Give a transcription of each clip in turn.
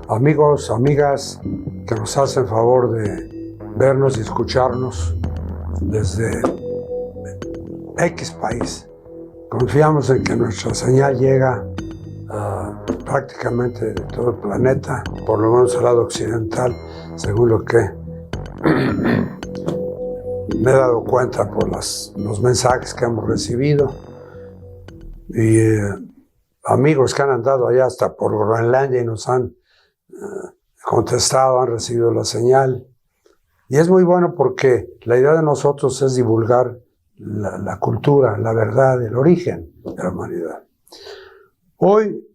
amigos, amigas que nos hacen favor de vernos y escucharnos desde X país. Confiamos en que nuestra señal llega prácticamente de todo el planeta, por lo menos al lado occidental, según lo que me he dado cuenta por los mensajes que hemos recibido. Y amigos que han andado allá hasta por Groenlandia y nos han contestado, han recibido la señal. Y es muy bueno porque la idea de nosotros es divulgar la cultura, la verdad, el origen de la humanidad. Hoy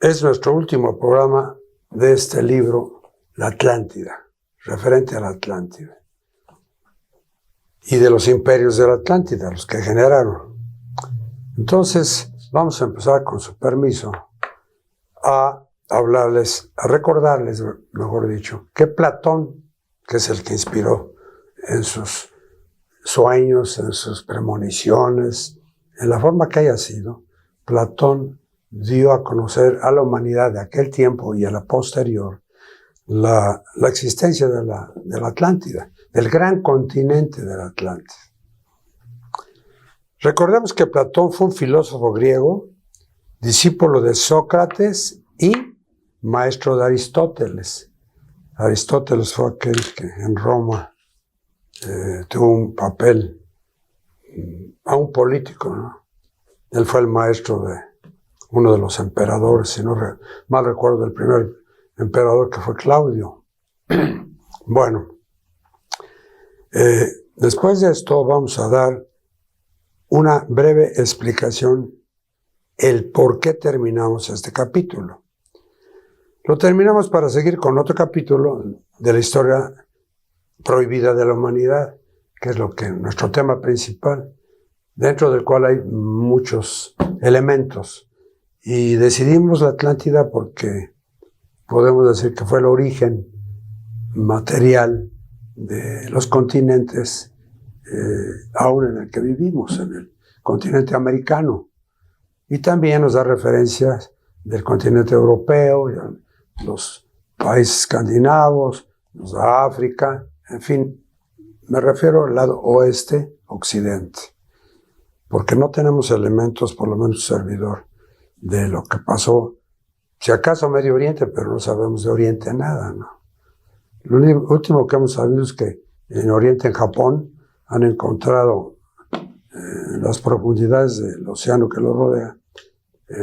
es nuestro último programa de este libro, La Atlántida, referente a la Atlántida. Y de los imperios de la Atlántida, los que generaron. Entonces, vamos a empezar, con su permiso, a hablarles, a recordarles, mejor dicho, que Platón, que es el que inspiró en sus sueños, en sus premoniciones, en la forma que haya sido, Platón dio a conocer a la humanidad de aquel tiempo y a la posterior la existencia de la Atlántida, del gran continente de la Atlántida. Recordemos que Platón fue un filósofo griego, discípulo de Sócrates y maestro de Aristóteles. Aristóteles fue aquel que en Roma tuvo un papel a un político, ¿no? Él fue el maestro de uno de los emperadores, si no mal recuerdo, el primer emperador, que fue Claudio. Bueno, después de esto vamos a dar una breve explicación el por qué terminamos este capítulo. Lo terminamos para seguir con otro capítulo de la historia prohibida de la humanidad, que es nuestro tema principal, dentro del cual hay muchos elementos. Y decidimos la Atlántida porque podemos decir que fue el origen material de los continentes, aún en el que vivimos, en el continente americano. Y también nos da referencias del continente europeo, y a los países escandinavos, nos da África, en fin, me refiero al lado oeste, occidente, porque no tenemos elementos, por lo menos servidor, de lo que pasó, si acaso Medio Oriente, pero no sabemos de Oriente nada, ¿no? Lo último que hemos sabido es que en Oriente, en Japón, han encontrado en las profundidades del océano que lo rodea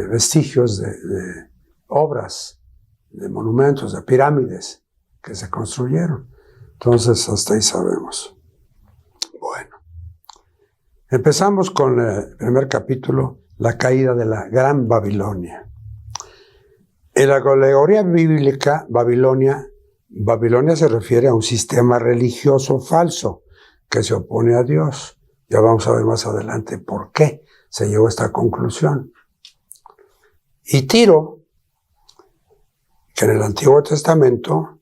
vestigios de obras, de monumentos, de pirámides que se construyeron. Entonces, hasta ahí sabemos. Bueno, empezamos con el primer capítulo, la caída de la Gran Babilonia. En la alegoría bíblica, Babilonia se refiere a un sistema religioso falso que se opone a Dios. Ya vamos a ver más adelante por qué se llegó a esta conclusión. Y Tiro, que en el Antiguo Testamento,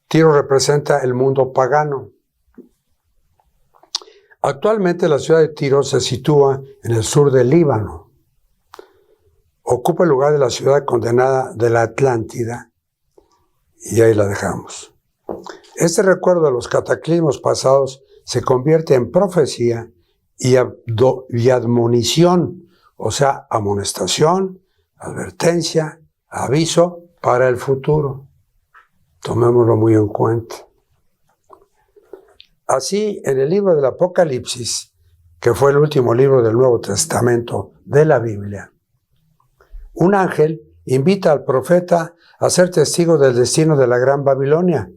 Tiro representa el mundo pagano. Actualmente la ciudad de Tiro se sitúa en el sur del Líbano. Ocupa el lugar de la ciudad condenada de la Atlántida, y ahí la dejamos. Este recuerdo de los cataclismos pasados se convierte en profecía y admonición, o sea, amonestación, advertencia, aviso para el futuro. Tomémoslo muy en cuenta. Así, en el libro del Apocalipsis, que fue el último libro del Nuevo Testamento de la Biblia, un ángel invita al profeta a ser testigo del destino de la Gran Babilonia.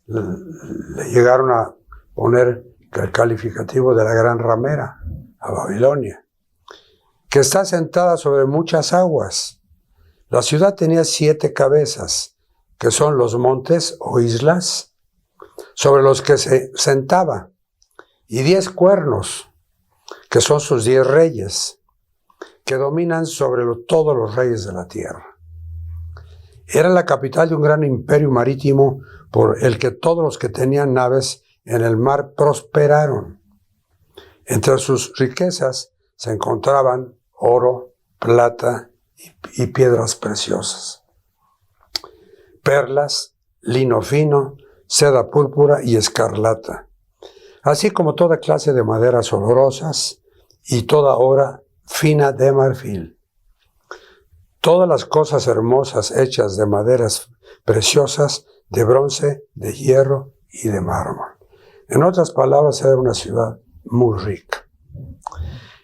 Le llegaron a poner el calificativo de la Gran Ramera, a Babilonia, que está sentada sobre muchas aguas. La ciudad tenía 7 cabezas, que son los montes o islas, sobre los que se sentaba, y 10 cuernos, que son sus 10 reyes, que dominan sobre todos los reyes de la tierra. Era la capital de un gran imperio marítimo por el que todos los que tenían naves en el mar prosperaron. Entre sus riquezas se encontraban oro, plata y piedras preciosas. perlas, lino fino, seda púrpura y escarlata, así como toda clase de maderas olorosas y toda obra fina de marfil. Todas las cosas hermosas hechas de maderas preciosas, de bronce, de hierro y de mármol. En otras palabras, era una ciudad muy rica.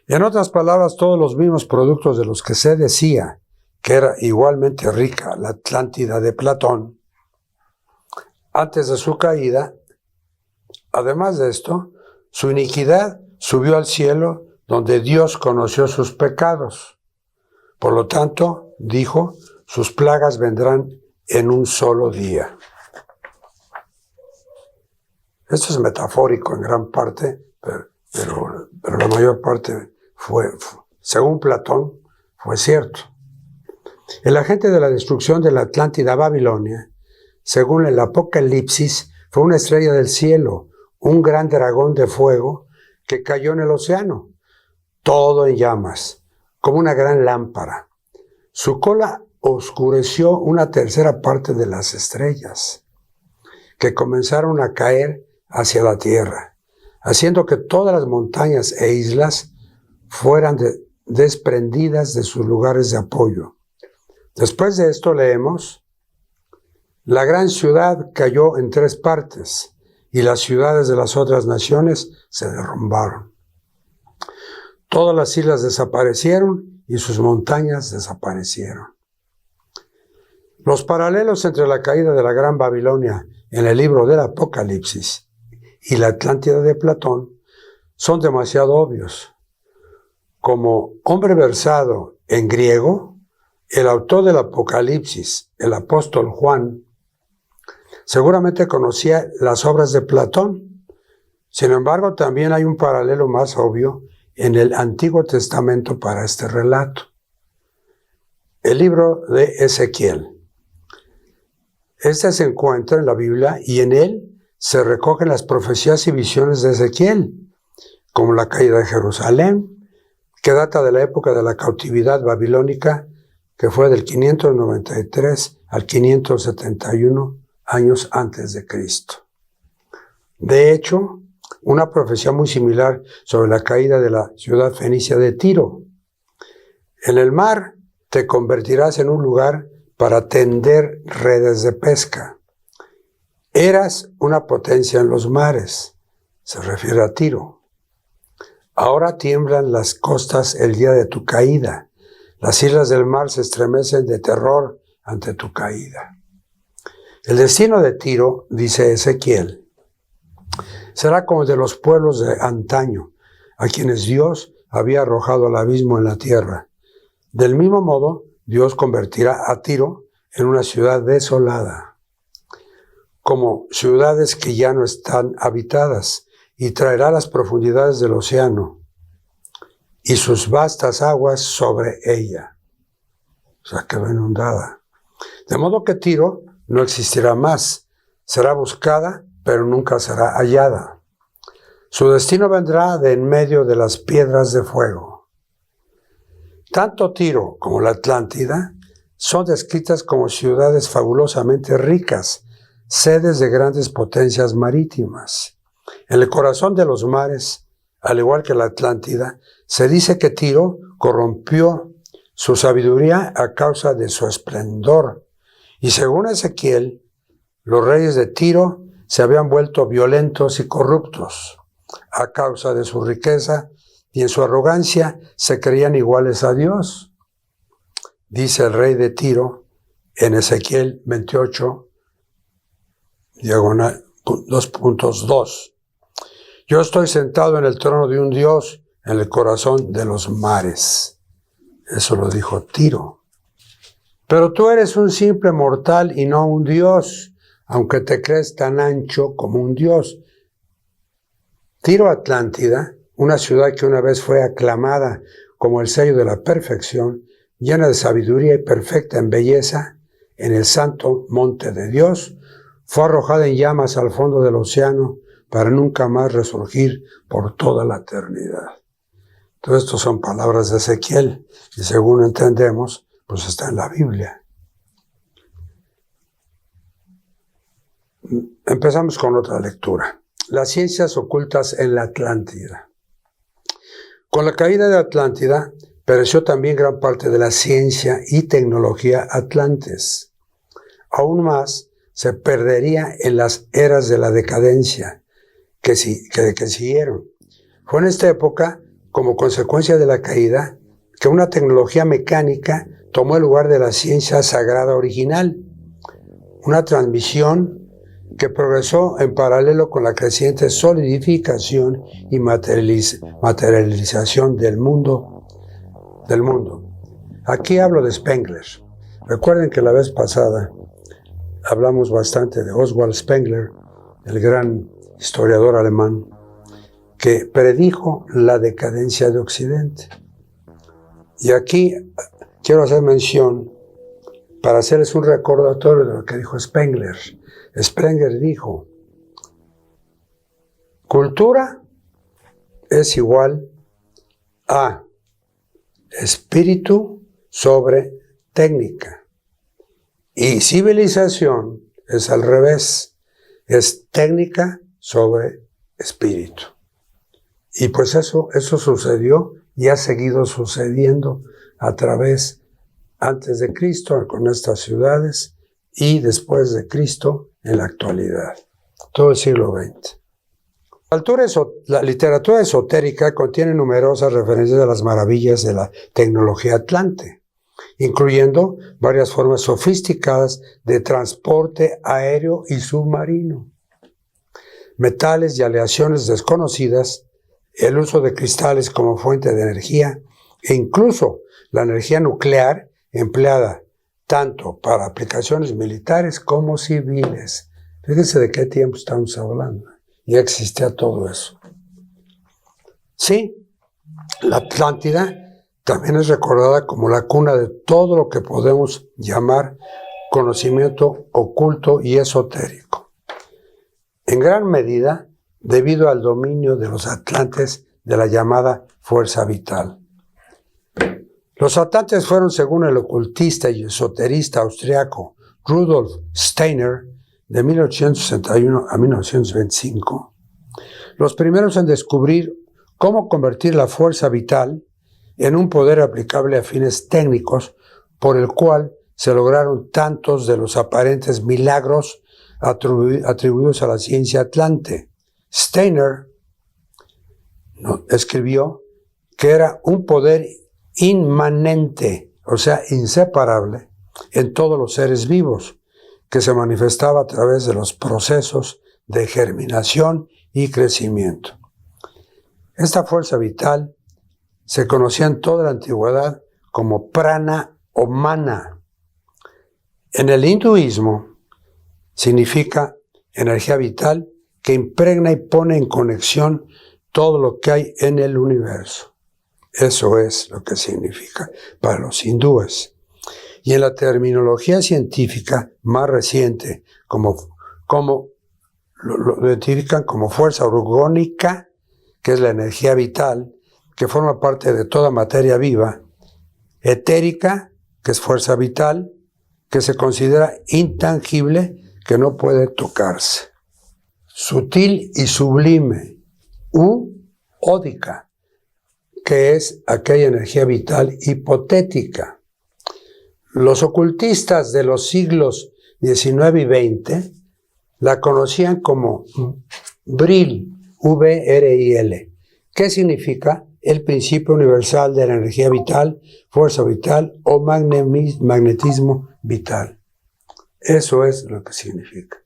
En otras palabras, todos los mismos productos de los que se decía que era igualmente rica la Atlántida de Platón, antes de su caída, además de esto, su iniquidad subió al cielo donde Dios conoció sus pecados. Por lo tanto, dijo, sus plagas vendrán en un solo día. Esto es metafórico en gran parte, pero la mayor parte fue, según Platón, fue cierto. El agente de la destrucción de la Atlántida Babilonia, según el Apocalipsis, fue una estrella del cielo, un gran dragón de fuego que cayó en el océano, todo en llamas, como una gran lámpara. Su cola oscureció una tercera parte de las estrellas, que comenzaron a caer hacia la tierra, haciendo que todas las montañas e islas fueran desprendidas de sus lugares de apoyo. Después de esto leemos, la gran ciudad cayó en 3 partes, y las ciudades de las otras naciones se derrumbaron. Todas las islas desaparecieron y sus montañas desaparecieron. Los paralelos entre la caída de la Gran Babilonia en el libro del Apocalipsis y la Atlántida de Platón son demasiado obvios. Como hombre versado en griego, el autor del Apocalipsis, el apóstol Juan, seguramente conocía las obras de Platón. Sin embargo, también hay un paralelo más obvio en el Antiguo Testamento para este relato. El libro de Ezequiel. Este se encuentra en la Biblia y en él se recogen las profecías y visiones de Ezequiel, como la caída de Jerusalén, que data de la época de la cautividad babilónica, que fue del 593 al 571 años antes de Cristo. De hecho, una profecía muy similar sobre la caída de la ciudad fenicia de Tiro. En el mar te convertirás en un lugar para tender redes de pesca. Eras una potencia en los mares, se refiere a Tiro. Ahora tiemblan las costas el día de tu caída. Las islas del mar se estremecen de terror ante tu caída. El destino de Tiro, dice Ezequiel, será como el de los pueblos de antaño, a quienes Dios había arrojado al abismo en la tierra. Del mismo modo, Dios convertirá a Tiro en una ciudad desolada, como ciudades que ya no están habitadas, y traerá las profundidades del océano y sus vastas aguas sobre ella. O sea, quedó inundada. De modo que Tiro no existirá más, será buscada, pero nunca será hallada. Su destino vendrá de en medio de las piedras de fuego. Tanto Tiro como la Atlántida son descritas como ciudades fabulosamente ricas, sedes de grandes potencias marítimas. En el corazón de los mares, al igual que la Atlántida, se dice que Tiro corrompió su sabiduría a causa de su esplendor. Y según Ezequiel, los reyes de Tiro se habían vuelto violentos y corruptos a causa de su riqueza, y en su arrogancia se creían iguales a Dios. Dice el rey de Tiro en Ezequiel 28, diagonal 2.2. Yo estoy sentado en el trono de un Dios en el corazón de los mares. Eso lo dijo Tiro. Pero tú eres un simple mortal y no un Dios, aunque te crees tan ancho como un Dios. Tiro Atlántida, una ciudad que una vez fue aclamada como el sello de la perfección, llena de sabiduría y perfecta en belleza, en el santo monte de Dios, fue arrojada en llamas al fondo del océano para nunca más resurgir por toda la eternidad. Todo esto son palabras de Ezequiel, y según entendemos, pues está en la Biblia. Empezamos con otra lectura. Las ciencias ocultas en la Atlántida. Con la caída de Atlántida, pereció también gran parte de la ciencia y tecnología atlantes. Aún más, se perdería en las eras de la decadencia que siguieron. Fue en esta época, como consecuencia de la caída, que una tecnología mecánica tomó el lugar de la ciencia sagrada original. Una transmisión que progresó en paralelo con la creciente solidificación y materialización del mundo. Aquí hablo de Spengler. Recuerden que la vez pasada hablamos bastante de Oswald Spengler, el gran historiador alemán, que predijo la decadencia de Occidente. Y aquí quiero hacer mención para hacerles un recordatorio de lo que dijo Spengler. Spengler dijo: cultura es igual a espíritu sobre técnica. Y civilización es al revés, es técnica sobre espíritu. Y pues eso sucedió y ha seguido sucediendo antes de Cristo con estas ciudades y después de Cristo en la actualidad, todo el siglo XX. La literatura esotérica contiene numerosas referencias a las maravillas de la tecnología atlante, incluyendo varias formas sofisticadas de transporte aéreo y submarino, metales y aleaciones desconocidas, el uso de cristales como fuente de energía e incluso la energía nuclear empleada tanto para aplicaciones militares como civiles. Fíjense de qué tiempo estamos hablando. Ya existía todo eso. Sí, la Atlántida también es recordada como la cuna de todo lo que podemos llamar conocimiento oculto y esotérico. En gran medida, debido al dominio de los atlantes de la llamada fuerza vital. Los atlantes fueron, según el ocultista y esoterista austriaco Rudolf Steiner, de 1861 a 1925, los primeros en descubrir cómo convertir la fuerza vital en un poder aplicable a fines técnicos por el cual se lograron tantos de los aparentes milagros atribuidos a la ciencia atlante. Steiner escribió que era un poder inmanente, o sea, inseparable, en todos los seres vivos, que se manifestaba a través de los procesos de germinación y crecimiento. Esta fuerza vital se conocía en toda la antigüedad como prana o mana. En el hinduismo significa energía vital que impregna y pone en conexión todo lo que hay en el universo. Eso es lo que significa para los hindúes. Y en la terminología científica más reciente, como lo identifican como fuerza orgónica, que es la energía vital, que forma parte de toda materia viva, etérica, que es fuerza vital, que se considera intangible, que no puede tocarse. Sutil y sublime, ódica, que es aquella energía vital hipotética. Los ocultistas de los siglos XIX y XX la conocían como Vril, V-R-I-L, que significa el principio universal de la energía vital, fuerza vital o magnetismo vital. Eso es lo que significa.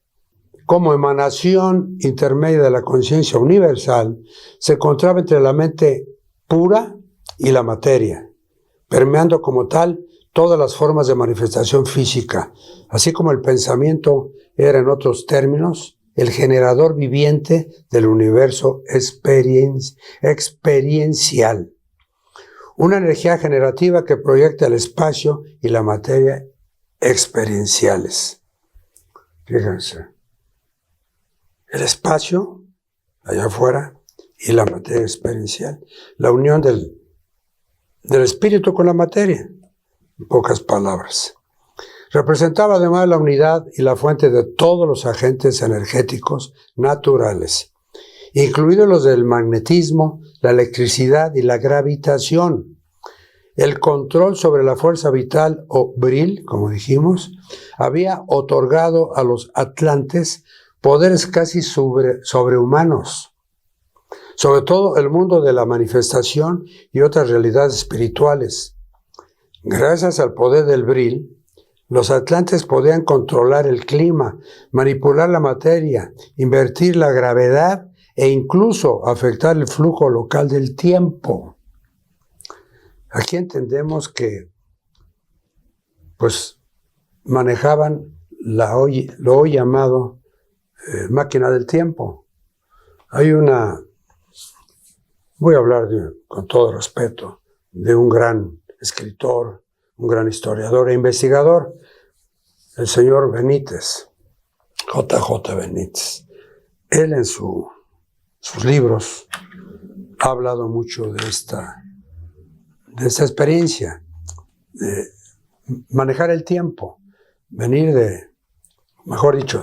Como emanación intermedia de la conciencia universal, se encontraba entre la mente pura y la materia, permeando como tal todas las formas de manifestación física, así como el pensamiento era, en otros términos, el generador viviente del universo experiencial. Una energía generativa que proyecta el espacio y la materia experienciales. Fíjense, el espacio, allá afuera, y la materia experiencial. La unión del espíritu con la materia, en pocas palabras. Representaba además la unidad y la fuente de todos los agentes energéticos naturales, incluidos los del magnetismo, la electricidad y la gravitación. El control sobre la fuerza vital o Vril, como dijimos, había otorgado a los atlantes poderes casi sobrehumanos, sobre todo el mundo de la manifestación y otras realidades espirituales. Gracias al poder del Vril, los atlantes podían controlar el clima, manipular la materia, invertir la gravedad e incluso afectar el flujo local del tiempo. Aquí entendemos que pues manejaban lo hoy llamado máquina del tiempo. Voy a hablar con todo respeto de un gran escritor, un gran historiador e investigador, el señor Benítez, J.J. Benítez. Él en sus libros ha hablado mucho de esta experiencia, de manejar el tiempo, venir de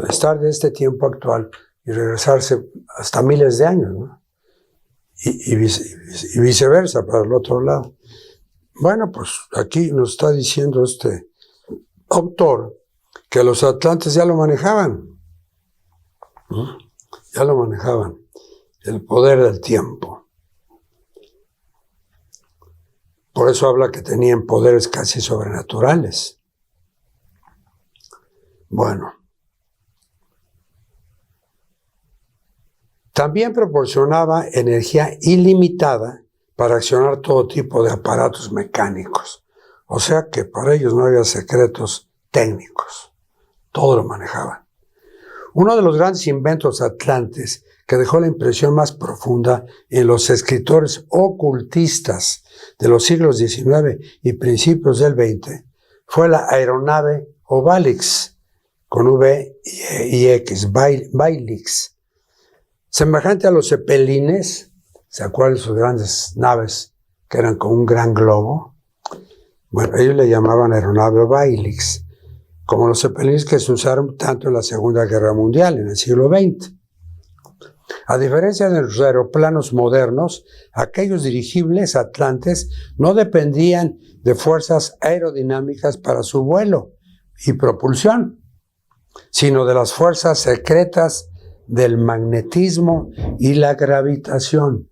estar de este tiempo actual y regresarse hasta miles de años, ¿no? Y viceversa para el otro lado. Bueno, pues aquí nos está diciendo este autor que los atlantes ya lo manejaban, ¿no? Ya lo manejaban, el poder del tiempo. Por eso habla que tenían poderes casi sobrenaturales. Bueno. También proporcionaba energía ilimitada para accionar todo tipo de aparatos mecánicos. O sea que para ellos no había secretos técnicos. Todo lo manejaban. Uno de los grandes inventos atlantes que dejó la impresión más profunda en los escritores ocultistas de los siglos XIX y principios del XX fue la aeronave Ovalix, con V y X, Vailix. Semejante a los zeppelines, ¿se acuerdan de sus grandes naves que eran como un gran globo? Bueno, ellos le llamaban aeronave Vailix, como los zeppelines que se usaron tanto en la Segunda Guerra Mundial, en el siglo XX. A diferencia de los aeroplanos modernos, aquellos dirigibles atlantes no dependían de fuerzas aerodinámicas para su vuelo y propulsión, sino de las fuerzas secretas del magnetismo y la gravitación.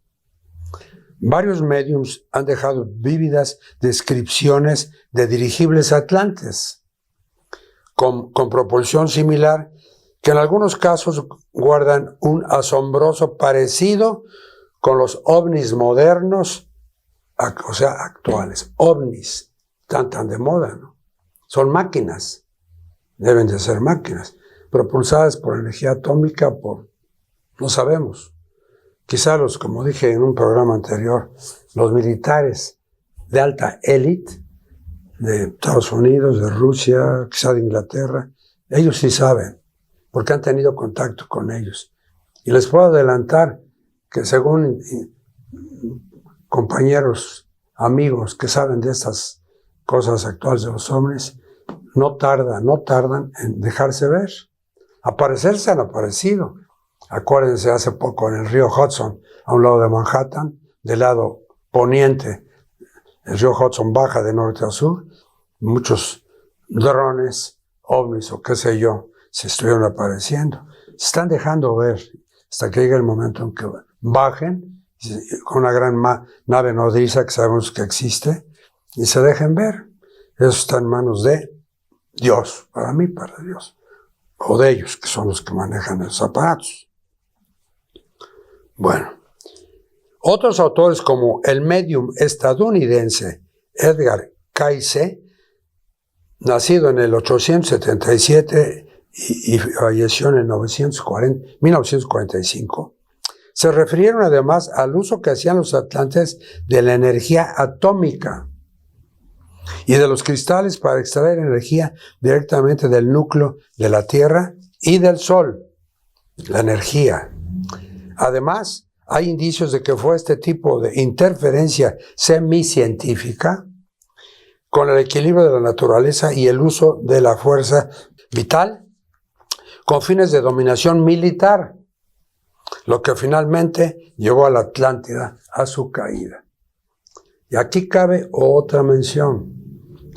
Varios médiums han dejado vívidas descripciones de dirigibles atlantes con propulsión similar, que en algunos casos guardan un asombroso parecido con los ovnis modernos, o sea, actuales. Ovnis, tan de moda, ¿no? Son máquinas, deben de ser máquinas, propulsadas por energía atómica, no sabemos. Quizá como dije en un programa anterior, los militares de alta élite, de Estados Unidos, de Rusia, quizá de Inglaterra, ellos sí saben, porque han tenido contacto con ellos. Y les puedo adelantar que según compañeros, amigos que saben de estas cosas actuales de los ovnis, no tardan en dejarse ver. Aparecerse han aparecido. Acuérdense, hace poco en el río Hudson, a un lado de Manhattan, del lado poniente, el río Hudson baja de norte a sur, muchos drones, ovnis o qué sé yo, se estuvieron apareciendo. Se están dejando ver hasta que llegue el momento en que bajen con una gran nave nodriza que sabemos que existe y se dejen ver. Eso está en manos de Dios, para mí, para Dios, o de ellos, que son los que manejan esos aparatos. Bueno, otros autores como el médium estadounidense Edgar Cayce, nacido en el 877 y falleció en el 1945, se refirieron además al uso que hacían los atlantes de la energía atómica y de los cristales para extraer energía directamente del núcleo de la Tierra y del Sol, la energía. Además, hay indicios de que fue este tipo de interferencia semicientífica con el equilibrio de la naturaleza y el uso de la fuerza vital con fines de dominación militar, lo que finalmente llevó a la Atlántida a su caída. Y aquí cabe otra mención.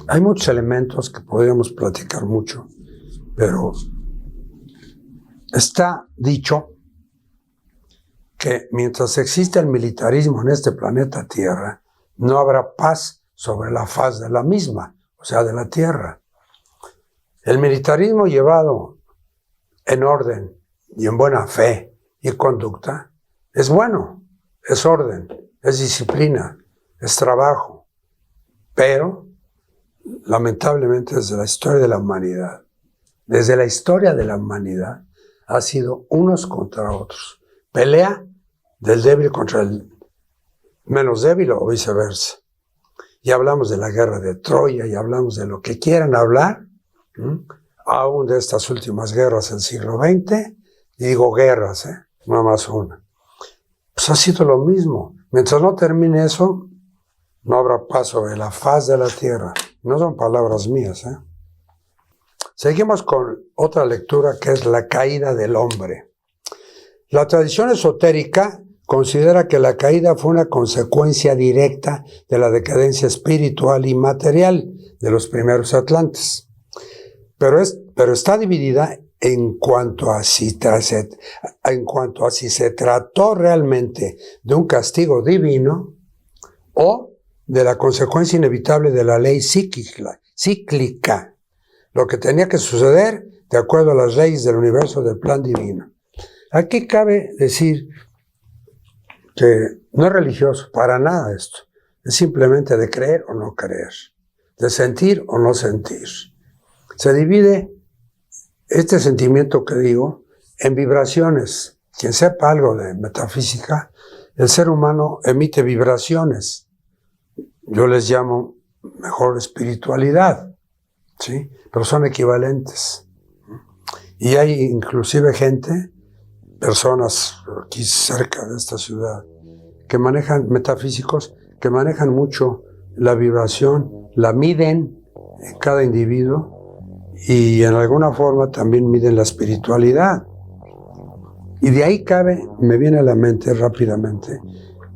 Hay muchos elementos que podríamos platicar mucho, pero está dicho que mientras exista el militarismo en este planeta Tierra, no habrá paz sobre la faz de la misma, o sea, de la Tierra. El militarismo llevado en orden y en buena fe y conducta es bueno, es orden, es disciplina, es trabajo, pero lamentablemente desde la historia de la humanidad, ha sido unos contra otros, pelea del débil contra el menos débil o viceversa. Y hablamos de la guerra de Troya y hablamos de lo que quieran hablar, aún de estas últimas guerras del siglo XX, y digo guerras, no más una. Pues ha sido lo mismo. Mientras no termine eso, no habrá paz sobre la faz de la tierra. No son palabras mías. Seguimos con otra lectura que es la caída del hombre. La tradición esotérica considera que la caída fue una consecuencia directa de la decadencia espiritual y material de los primeros atlantes. Pero está dividida en cuanto a si se trató realmente de un castigo divino o de la consecuencia inevitable de la ley cíclica, lo que tenía que suceder de acuerdo a las leyes del universo del plan divino. Aquí cabe decir que no es religioso para nada esto, es simplemente de creer o no creer, de sentir o no sentir. Se divide este sentimiento que digo en vibraciones. Quien sepa algo de metafísica, el ser humano emite vibraciones. Yo les llamo mejor espiritualidad, ¿sí? Pero son equivalentes. Y hay inclusive personas aquí cerca de esta ciudad, que manejan metafísicos, que manejan mucho la vibración, la miden en cada individuo y en alguna forma también miden la espiritualidad. Y de ahí me viene a la mente rápidamente,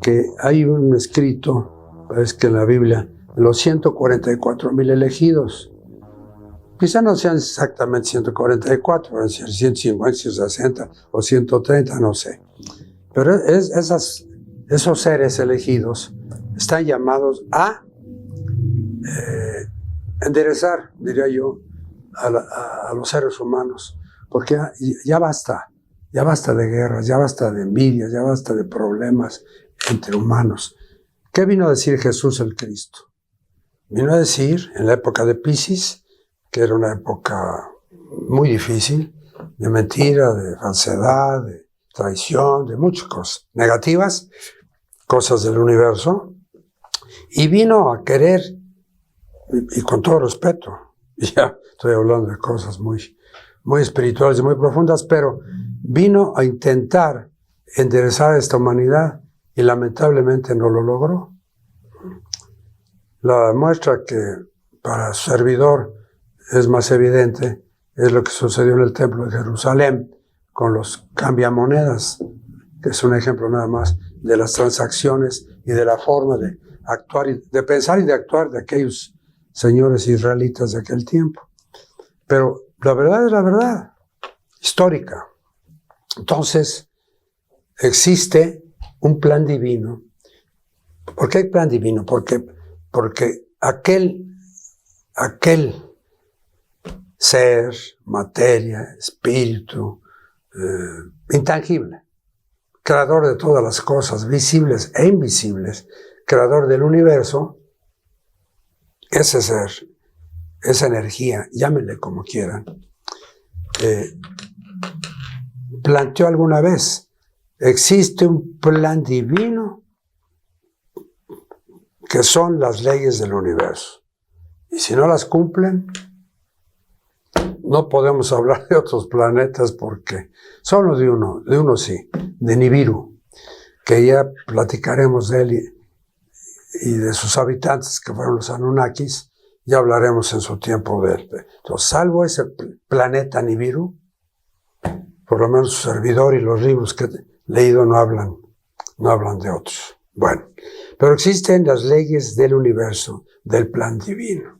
que hay un escrito, parece que en la Biblia, los 144,000 elegidos. Quizá no sean exactamente 144, pueden ser 150, 160 o 130, no sé. Pero esos seres elegidos están llamados a enderezar, diría yo, a los seres humanos. Porque ya basta de guerras, ya basta de envidias, ya basta de problemas entre humanos. ¿Qué vino a decir Jesús el Cristo? Vino a decir, en la época de Piscis, que era una época muy difícil, de mentira, de falsedad, de traición, de muchas cosas negativas, cosas del universo, y vino a querer, y con todo respeto, ya estoy hablando de cosas muy, muy espirituales y muy profundas, pero vino a intentar enderezar a esta humanidad y lamentablemente no lo logró. La muestra que para su servidor es más evidente es lo que sucedió en el templo de Jerusalén con los cambiamonedas, que es un ejemplo nada más de las transacciones y de la forma de actuar, de pensar y de actuar de aquellos señores israelitas de aquel tiempo. Pero la verdad es la verdad histórica. Entonces, existe un plan divino. ¿Por qué hay plan divino? Porque aquel ser, materia, espíritu, intangible, creador de todas las cosas, visibles e invisibles, creador del universo, ese ser, esa energía, llámenle como quieran, planteó alguna vez, existe un plan divino que son las leyes del universo. Y si no las cumplen, no podemos hablar de otros planetas porque solo de uno sí, de Nibiru, que ya platicaremos de él y de sus habitantes que fueron los Anunnakis, Ya hablaremos en su tiempo de él. Entonces, salvo ese planeta Nibiru, por lo menos su servidor y los libros que he leído no hablan de otros. Bueno, pero existen las leyes del universo, del plan divino.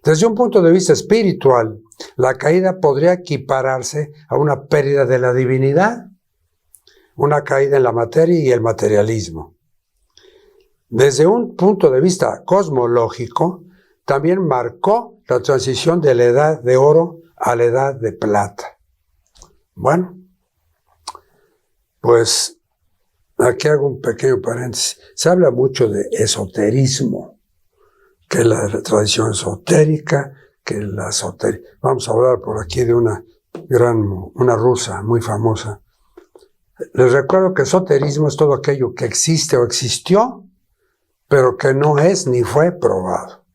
Desde un punto de vista espiritual, la caída podría equipararse a una pérdida de la divinidad, una caída en la materia y el materialismo. Desde un punto de vista cosmológico, también marcó la transición de la edad de oro a la edad de plata. Bueno, pues aquí hago un pequeño paréntesis. Se habla mucho de esoterismo, que la tradición esotérica, que la esotérica. Vamos a hablar por aquí de una rusa muy famosa. Les recuerdo que esoterismo es todo aquello que existe o existió, pero que no es ni fue probado.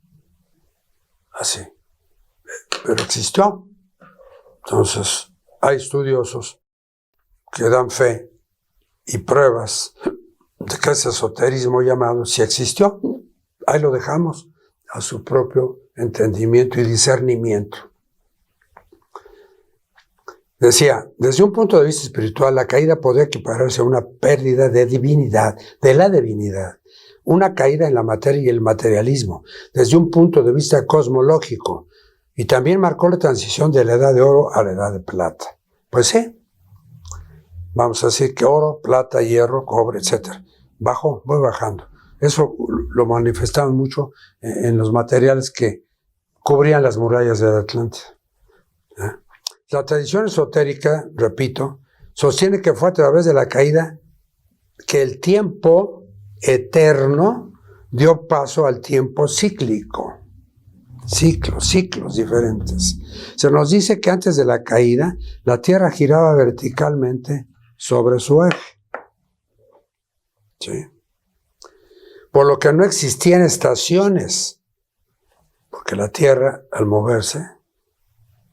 Así. Pero existió. Entonces, hay estudiosos que dan fe y pruebas de que ese esoterismo llamado sí existió. Ahí lo dejamos a su propio entendimiento y discernimiento. Decía, desde un punto de vista espiritual, la caída podría equipararse a una pérdida de divinidad, de la divinidad, una caída en la materia y el materialismo, desde un punto de vista cosmológico, y también marcó la transición de la edad de oro a la edad de plata. Pues sí, vamos a decir que oro, plata, hierro, cobre, etc. Voy bajando. Eso lo manifestaban mucho en los materiales que cubrían las murallas de Atlántida. La tradición esotérica, repito, sostiene que fue a través de la caída que el tiempo eterno dio paso al tiempo cíclico. Ciclos diferentes. Se nos dice que antes de la caída, la Tierra giraba verticalmente sobre su eje. ¿Sí? Por lo que no existían estaciones, porque la Tierra, al moverse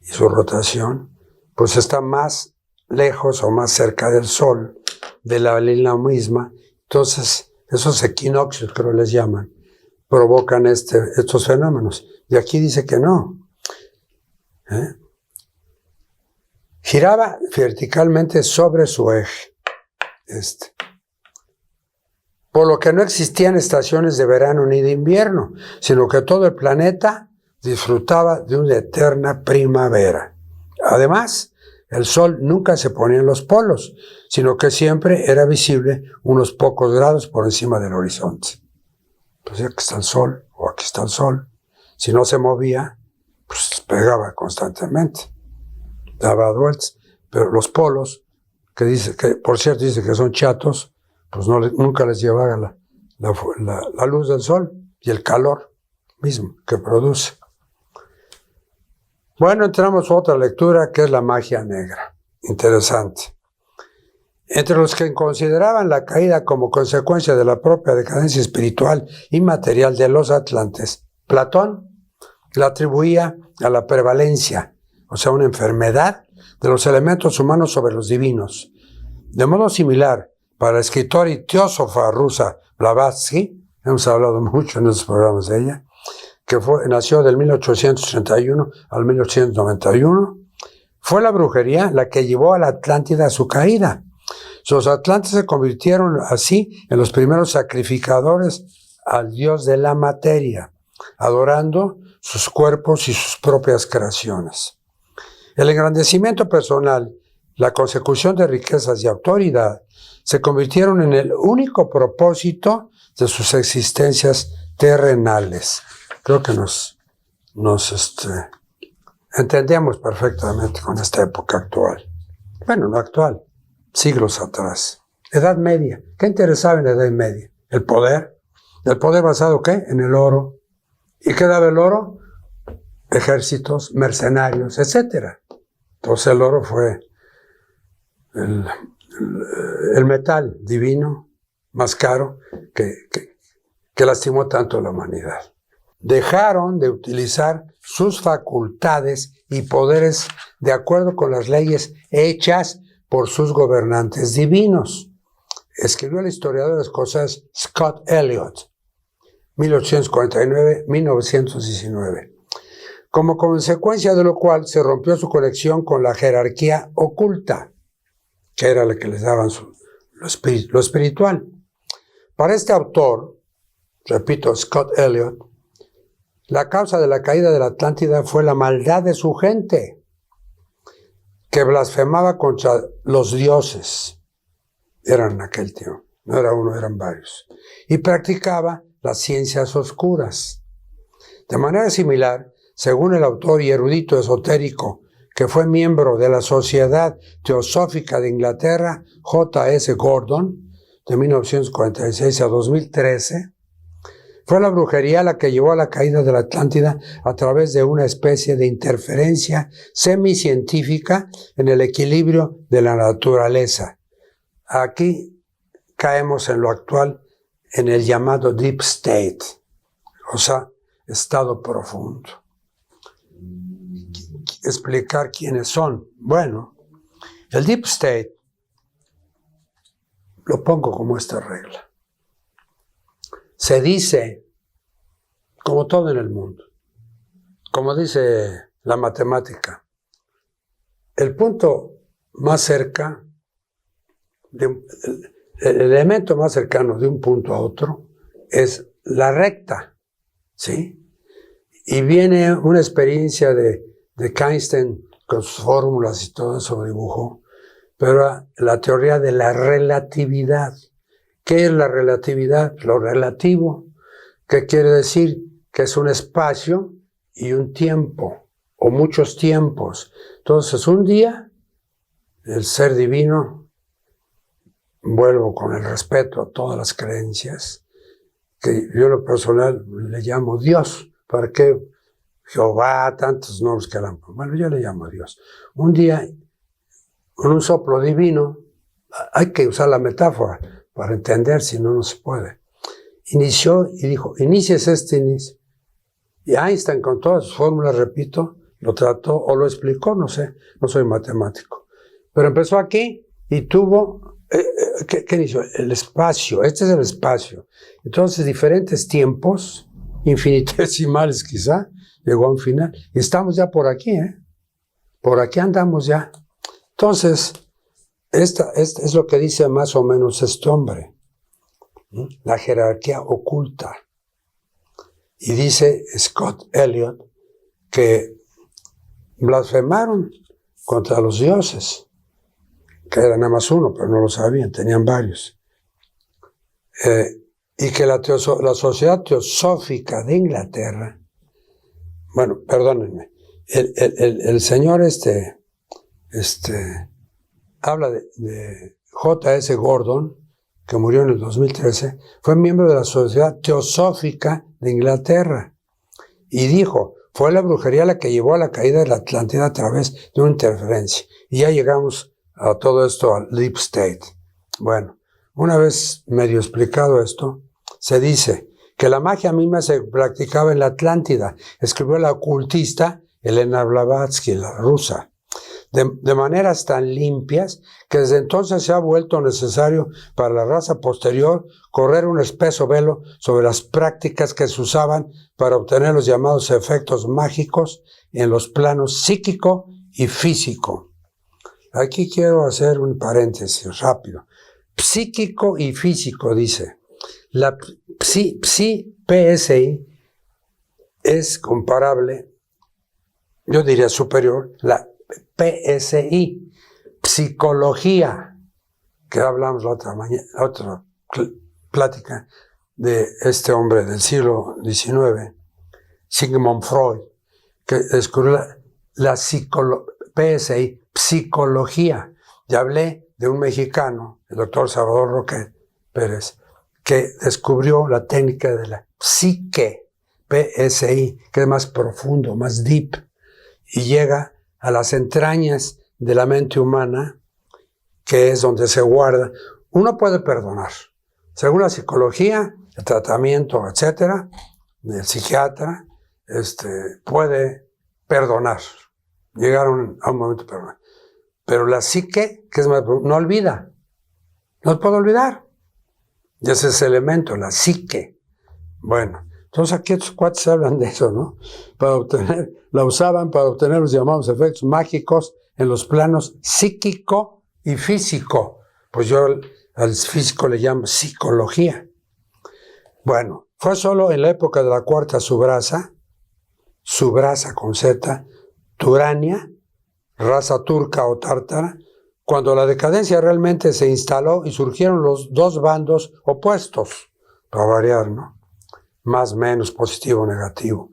y su rotación, pues está más lejos o más cerca del Sol, de la línea misma. Entonces, esos equinoccios, creo les llaman, provocan estos fenómenos. Y aquí dice que no. Giraba verticalmente sobre su eje. Por lo que no existían estaciones de verano ni de invierno, sino que todo el planeta disfrutaba de una eterna primavera. Además, el sol nunca se ponía en los polos, sino que siempre era visible unos pocos grados por encima del horizonte. Pues aquí está el sol, o aquí está el sol. Si no se movía, pues pegaba constantemente, daba vueltas. Pero los polos, que por cierto dice que son chatos, pues nunca les llevaba la luz del sol y el calor mismo que produce. Bueno, entramos a otra lectura que es la magia negra. Interesante. Entre los que consideraban la caída como consecuencia de la propia decadencia espiritual y material de los atlantes, Platón la atribuía a la prevalencia, o sea, una enfermedad de los elementos humanos sobre los divinos. De modo similar, para la escritora y teósofa rusa Blavatsky, hemos hablado mucho en estos programas de ella, que nació del 1831 al 1891, fue la brujería la que llevó a la Atlántida a su caída. Los atlantes se convirtieron así en los primeros sacrificadores al dios de la materia, adorando sus cuerpos y sus propias creaciones. El engrandecimiento personal, la consecución de riquezas y autoridad se convirtieron en el único propósito de sus existencias terrenales. Creo que nos entendemos perfectamente con esta época actual. Bueno, no actual, siglos atrás. Edad Media. ¿Qué interesaba en la Edad Media? El poder. ¿El poder basado qué? En el oro. ¿Y qué daba el oro? Ejércitos, mercenarios, etc. Entonces el oro fue el metal divino más caro que lastimó tanto a la humanidad. Dejaron de utilizar sus facultades y poderes de acuerdo con las leyes hechas por sus gobernantes divinos. Escribió el historiador escocés Scott Elliot. 1849-1919, como consecuencia de lo cual se rompió su conexión con la jerarquía oculta, que era la que les daban lo espiritual. Para este autor, repito, Scott Elliot, la causa de la caída de la Atlántida fue la maldad de su gente, que blasfemaba contra los dioses. Eran en aquel tiempo, no era uno, eran varios. Y practicaba las ciencias oscuras. De manera similar, según el autor y erudito esotérico que fue miembro de la Sociedad Teosófica de Inglaterra, J.S. Gordon, de 1946 a 2013, fue la brujería la que llevó a la caída de la Atlántida a través de una especie de interferencia semicientífica en el equilibrio de la naturaleza. Aquí caemos en lo actual, en el llamado Deep State, o sea, estado profundo. Explicar quiénes son. Bueno, el Deep State lo pongo como esta regla. Se dice, como todo en el mundo, como dice la matemática, el punto más cerca, el elemento más cercano de un punto a otro es la recta, ¿sí? Y viene una experiencia de Einstein con sus fórmulas y todo eso dibujó, pero la teoría de la relatividad. ¿Qué es la relatividad? Lo relativo. ¿Qué quiere decir? Que es un espacio y un tiempo, o muchos tiempos. Entonces, un día, el ser divino, vuelvo con el respeto a todas las creencias, que yo en lo personal le llamo Dios. ¿Para qué? Jehová, tantos nombres que eran. Bueno, yo le llamo Dios. Un día, con un soplo divino, hay que usar la metáfora para entender, si no, no se puede. Inició y dijo, inicies este inicio. Y Einstein, con todas sus fórmulas, repito, lo trató o lo explicó, no sé, no soy matemático. Pero empezó aquí y tuvo, ¿qué inició? El espacio, este es el espacio. Entonces, diferentes tiempos, infinitesimales quizá, llegó a un final. Y estamos ya por aquí, Por aquí andamos ya. Entonces, esta es lo que dice más o menos este hombre, la jerarquía oculta. Y dice Scott Elliot que blasfemaron contra los dioses, que era nada más uno, pero no lo sabían, tenían varios. Y que la Sociedad Teosófica de Inglaterra, bueno, perdónenme, el señor habla de J.S. Gordon, que murió en el 2013, fue miembro de la Sociedad Teosófica de Inglaterra, y dijo, fue la brujería la que llevó a la caída de la Atlántida a través de una interferencia. Y ya llegamos a todo esto, al Deep State. Bueno, una vez medio explicado esto, se dice que la magia misma se practicaba en la Atlántida. Escribió la ocultista Elena Blavatsky, la rusa, de maneras tan limpias que desde entonces se ha vuelto necesario para la raza posterior correr un espeso velo sobre las prácticas que se usaban para obtener los llamados efectos mágicos en los planos psíquico y físico. Aquí quiero hacer un paréntesis rápido. Psíquico y físico, dice. La PSI es comparable, yo diría superior, la PSI, psicología, que hablamos la otra plática de este hombre del siglo XIX, Sigmund Freud, que descubrió la PSI, psicología. Ya hablé de un mexicano, el doctor Salvador Roque Pérez, que descubrió la técnica de la psique, PSI, que es más profundo, más deep, y llega a las entrañas de la mente humana, que es donde se guarda. Uno puede perdonar. Según la psicología, el tratamiento, etcétera, del psiquiatra, puede perdonar, llegar a un momento de perdonar. Pero la psique, que es más, no olvida, no puedo olvidar. Y ese es ese elemento, la psique. Bueno, entonces aquí estos cuates hablan de eso, ¿no? La usaban para obtener los llamados efectos mágicos en los planos psíquico y físico. Pues yo al físico le llamo psicología. Bueno, fue solo en la época de la cuarta subraza con Z, Turania, raza turca o tártara, cuando la decadencia realmente se instaló y surgieron los dos bandos opuestos, para variar, ¿no? Más o menos positivo o negativo,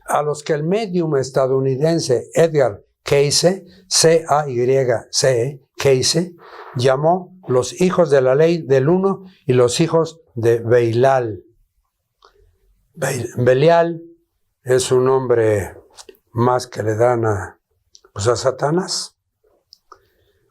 a los que el médium estadounidense Edgar Cayce, C-A-Y-C-E, Cayce, llamó los hijos de la ley del uno y los hijos de Belial. Belial es un nombre más que le dan a Satanás.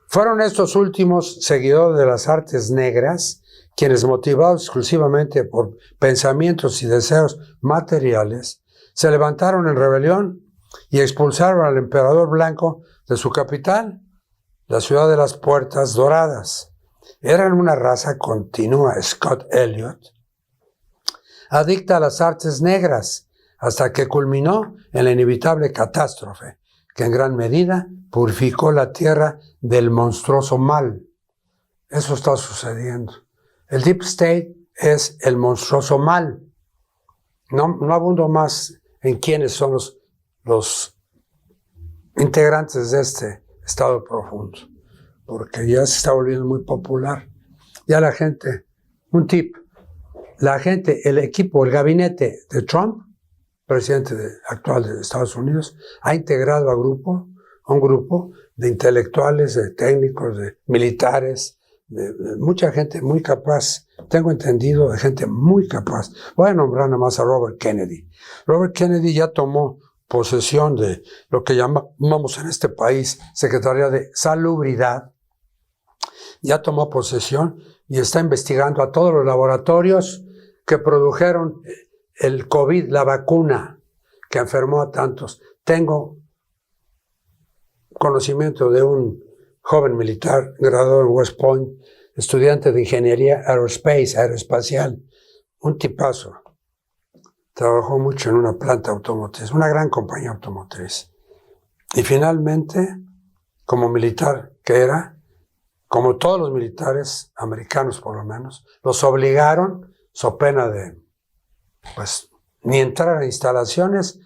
Fueron estos últimos seguidores de las artes negras quienes, motivados exclusivamente por pensamientos y deseos materiales, se levantaron en rebelión y expulsaron al emperador blanco de su capital, la ciudad de las Puertas Doradas. Eran una raza, continúa Scott Elliot, adicta a las artes negras, hasta que culminó en la inevitable catástrofe, que en gran medida purificó la tierra del monstruoso mal. Eso está sucediendo. El Deep State es el monstruoso mal. No abundo más en quiénes son los integrantes de este estado profundo, porque ya se está volviendo muy popular. Ya la gente, el equipo, el gabinete de Trump, presidente actual de Estados Unidos, ha integrado a un grupo de intelectuales, de técnicos, de militares, de mucha gente muy capaz, tengo entendido, de gente muy capaz. Voy a nombrar nada más a Robert Kennedy. Robert Kennedy ya tomó posesión de lo que llamamos en este país Secretaría de Salubridad. Ya tomó posesión y está investigando a todos los laboratorios que produjeron el COVID, la vacuna que enfermó a tantos. Tengo conocimiento de un joven militar graduado en West Point, estudiante de ingeniería aeroespacial, un tipazo. Trabajó mucho en una planta automotriz, una gran compañía automotriz. Y finalmente, como militar que era, como todos los militares americanos por lo menos, los obligaron, so pena de, ni entrar a instalaciones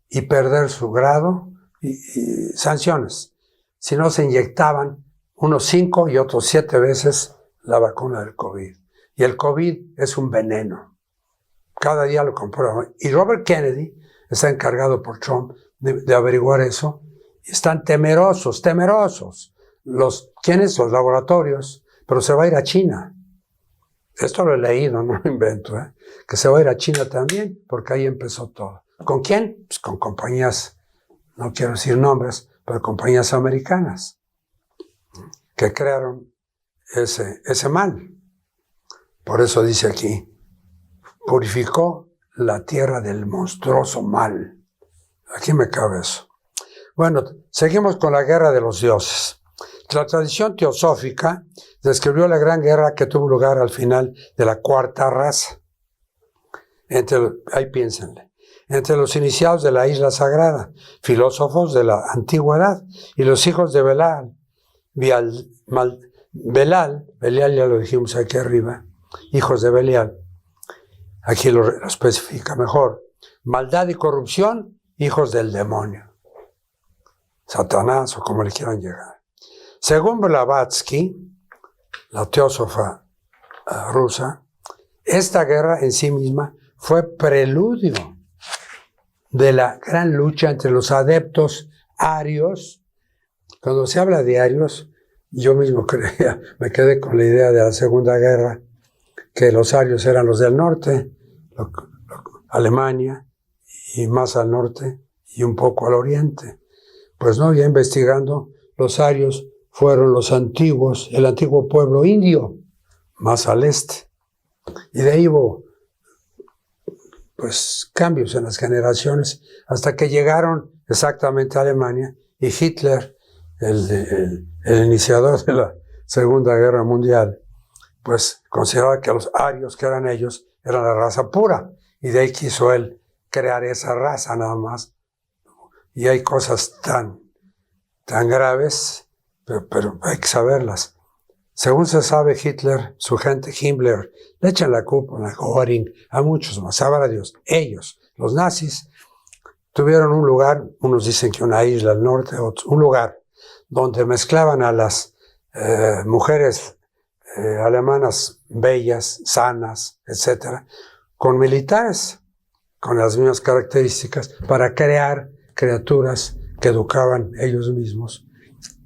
y perder su grado y sanciones. Si no, se inyectaban unos 5 y otros 7 veces la vacuna del COVID. Y el COVID es un veneno. Cada día lo comprueban. Y Robert Kennedy está encargado por Trump de averiguar eso. Y están temerosos. ¿Quiénes? Los laboratorios. Pero se va a ir a China. Esto lo he leído, no lo invento, que se va a ir a China también, porque ahí empezó todo. ¿Con quién? Pues con compañías, no quiero decir nombres, pero compañías americanas que crearon ese mal. Por eso dice aquí, purificó la tierra del monstruoso mal. Aquí me cabe eso. Bueno, seguimos con la guerra de los dioses. La tradición teosófica describió la gran guerra que tuvo lugar al final de la cuarta raza. Ahí piénsenle. Entre los iniciados de la isla sagrada, filósofos de la antigüedad, y los hijos de Belial. Belial ya lo dijimos aquí arriba, hijos de Belial. Aquí lo especifica mejor. Maldad y corrupción, hijos del demonio. Satanás o como le quieran llegar. Según Blavatsky, la teósofa rusa, esta guerra en sí misma fue preludio de la gran lucha entre los adeptos arios. Cuando se habla de arios, yo mismo me quedé con la idea de la Segunda Guerra, que los arios eran los del norte, Alemania, y más al norte, y un poco al oriente. Pues no, ya investigando, los arios fueron el antiguo pueblo indio, más al este. Y de ahí hubo cambios en las generaciones, hasta que llegaron exactamente a Alemania, y Hitler, el iniciador de la Segunda Guerra Mundial, consideraba que los arios, que eran ellos, eran la raza pura, y de ahí quiso él crear esa raza nada más. Y hay cosas tan graves, pero hay que saberlas. Según se sabe, Hitler, su gente, Himmler, le echan la culpa a Göring, a muchos más, sabrá Dios. Ellos, los nazis, tuvieron un lugar, unos dicen que una isla al norte, otros, un lugar donde mezclaban a las mujeres alemanas bellas, sanas, etcétera, con militares, con las mismas características, para crear criaturas que educaban ellos mismos,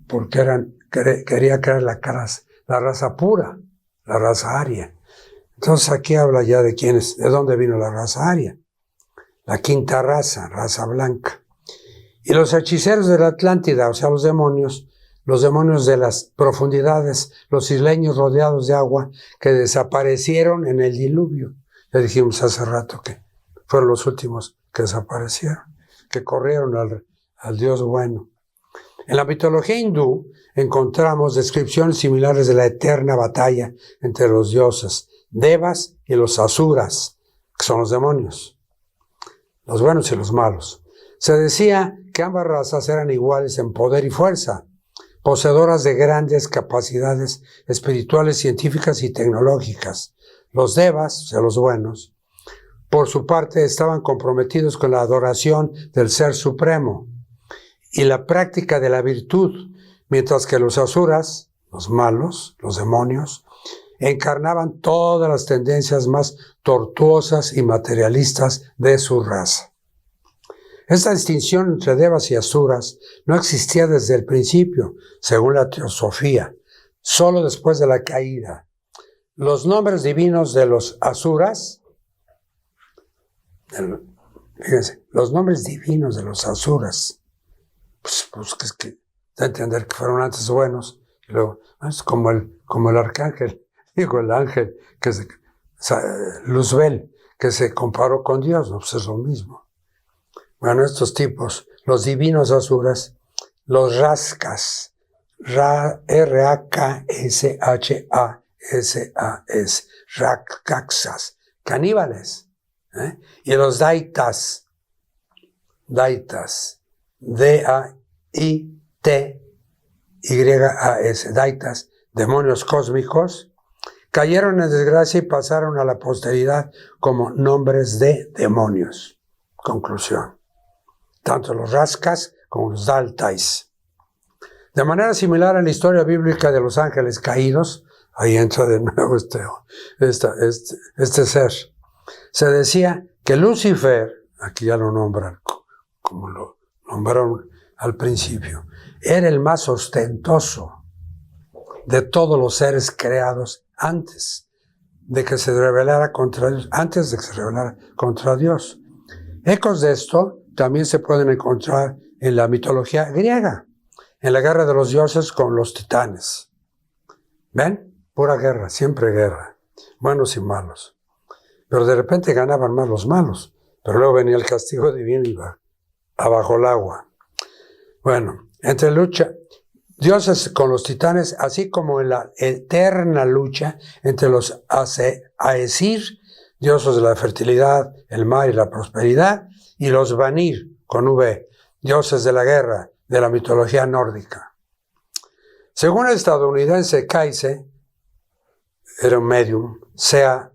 porque quería crear la raza pura, la raza aria. Entonces aquí habla ya de de dónde vino la raza aria, la quinta raza blanca. Y los hechiceros de la Atlántida, o sea, los demonios de las profundidades, los isleños rodeados de agua, que desaparecieron en el diluvio. Ya dijimos hace rato que fueron los últimos que desaparecieron, que corrieron al Dios bueno. En la mitología hindú encontramos descripciones similares de la eterna batalla entre los dioses, Devas y los Asuras, que son los demonios, los buenos y los malos. Se decía que ambas razas eran iguales en poder y fuerza, poseedoras de grandes capacidades espirituales, científicas y tecnológicas. Los Devas, o sea, los buenos, por su parte estaban comprometidos con la adoración del Ser Supremo y la práctica de la virtud, mientras que los Asuras, los malos, los demonios, encarnaban todas las tendencias más tortuosas y materialistas de su raza. Esta distinción entre Devas y Asuras no existía desde el principio, según la teosofía, solo después de la caída. Los nombres divinos de los Asuras, fíjense, los nombres divinos de los Asuras, pues que es que da a entender que fueron antes buenos, y luego es como el arcángel, digo el ángel, Luzbel, que se comparó con Dios, no, pues es lo mismo. Bueno, estos tipos, los divinos Asuras, los Raskas, R-A-K-S-H-A-S-A-S, Rakshasas, caníbales, y los Daitas, D-A-I-T-Y-A-S, Daitas, demonios cósmicos, cayeron en desgracia y pasaron a la posteridad como nombres de demonios. Conclusión. Tanto los Raskas como los Daltais. De manera similar a la historia bíblica de los ángeles caídos, ahí entra de nuevo este ser. Se decía que Lucifer, aquí ya lo nombran, como lo nombraron al principio, era el más ostentoso de todos los seres creados antes de que se rebelara contra Dios, Ecos de esto también se pueden encontrar en la mitología griega, en la guerra de los dioses con los titanes. ¿Ven? Pura guerra, siempre guerra, buenos y malos. Pero de repente ganaban más los malos, pero luego venía el castigo divino y iba abajo el agua. Bueno, entre lucha, dioses con los titanes, así como en la eterna lucha entre los Aesir, dioses de la fertilidad, el mar y la prosperidad, y los Vanir, con V, dioses de la guerra, de la mitología nórdica. Según el estadounidense Kayse, era un medium, C-A-Y-C-E,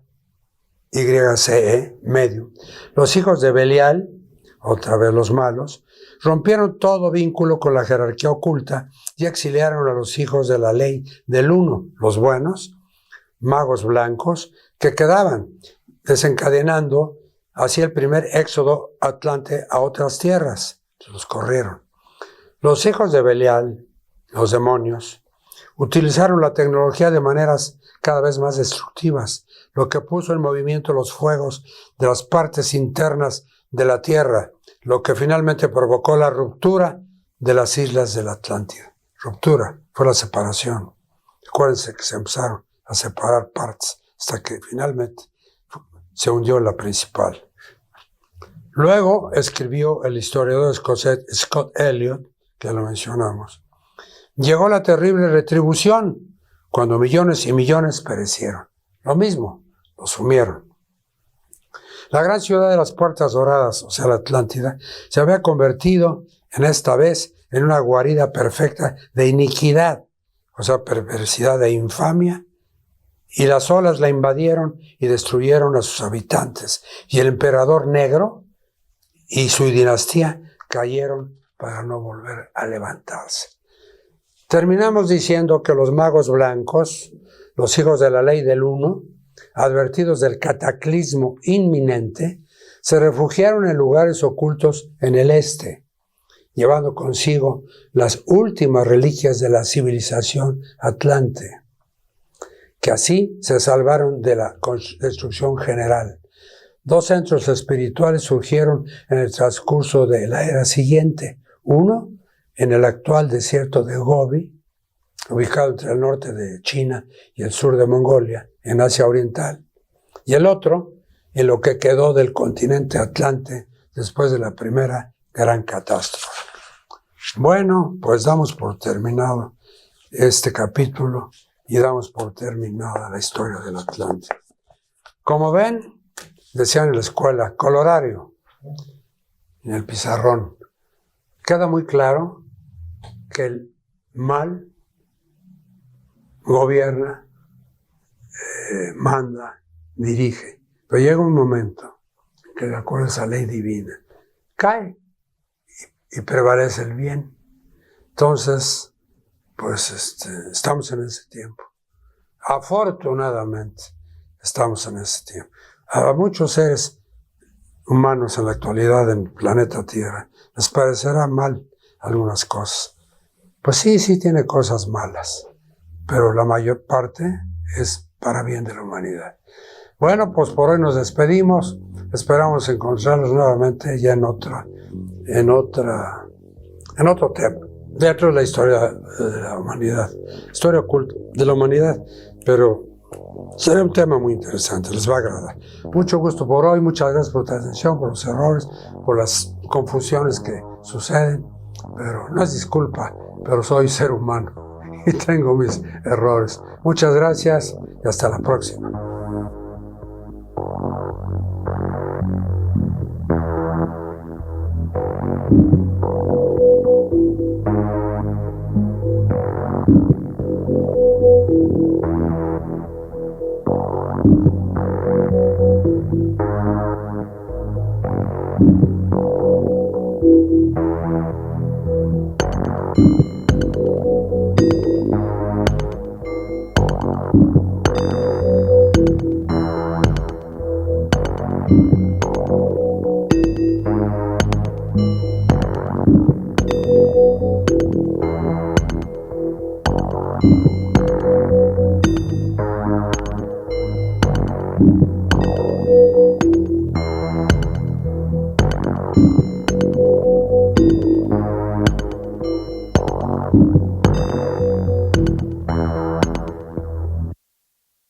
medium, los hijos de Belial, otra vez los malos, rompieron todo vínculo con la jerarquía oculta y exiliaron a los hijos de la ley del uno, los buenos, magos blancos, que quedaban, desencadenando así el primer éxodo atlante a otras tierras. Los corrieron. Los hijos de Belial, los demonios, utilizaron la tecnología de maneras cada vez más destructivas, lo que puso en movimiento los fuegos de las partes internas de la tierra, lo que finalmente provocó la ruptura de las islas de la Atlántida. Ruptura, fue la separación. Acuérdense que se empezaron a separar partes hasta que finalmente se hundió la principal. Luego escribió el historiador escocés Scott Elliot, que lo mencionamos. Llegó la terrible retribución, cuando millones y millones perecieron. Lo mismo, los sumieron. La gran ciudad de las puertas doradas, o sea, la Atlántida, se había convertido en esta vez en una guarida perfecta de iniquidad, o sea, perversidad e infamia, y las olas la invadieron y destruyeron a sus habitantes, y el emperador negro y su dinastía cayeron para no volver a levantarse. Terminamos diciendo que los magos blancos, los hijos de la ley del uno, advertidos del cataclismo inminente, se refugiaron en lugares ocultos en el este, llevando consigo las últimas reliquias de la civilización atlante, que así se salvaron de la destrucción general. 2 centros espirituales surgieron en el transcurso de la era siguiente. Uno, en el actual desierto de Gobi, ubicado entre el norte de China y el sur de Mongolia, en Asia Oriental. Y el otro, en lo que quedó del continente atlante después de la primera gran catástrofe. Bueno, pues damos por terminado este capítulo y damos por terminada la historia del Atlante. Como ven, decían en la escuela, colorario, en el pizarrón. Queda muy claro que el mal gobierna, manda, dirige. Pero llega un momento que, de acuerdo a esa ley divina, cae y prevalece el bien. Entonces, pues estamos en ese tiempo. Afortunadamente, estamos en ese tiempo. A muchos seres humanos en la actualidad en el planeta Tierra les parecerá mal algunas cosas. Pues sí tiene cosas malas, pero la mayor parte es para bien de la humanidad. Bueno, pues por hoy nos despedimos. Esperamos encontrarnos nuevamente ya en otro tema, dentro de la historia de la humanidad, historia oculta de la humanidad, pero será un tema muy interesante, les va a agradar. Mucho gusto por hoy, muchas gracias por tu atención, por los errores, por las confusiones que suceden, pero no es disculpa, pero soy ser humano y tengo mis errores. Muchas gracias y hasta la próxima.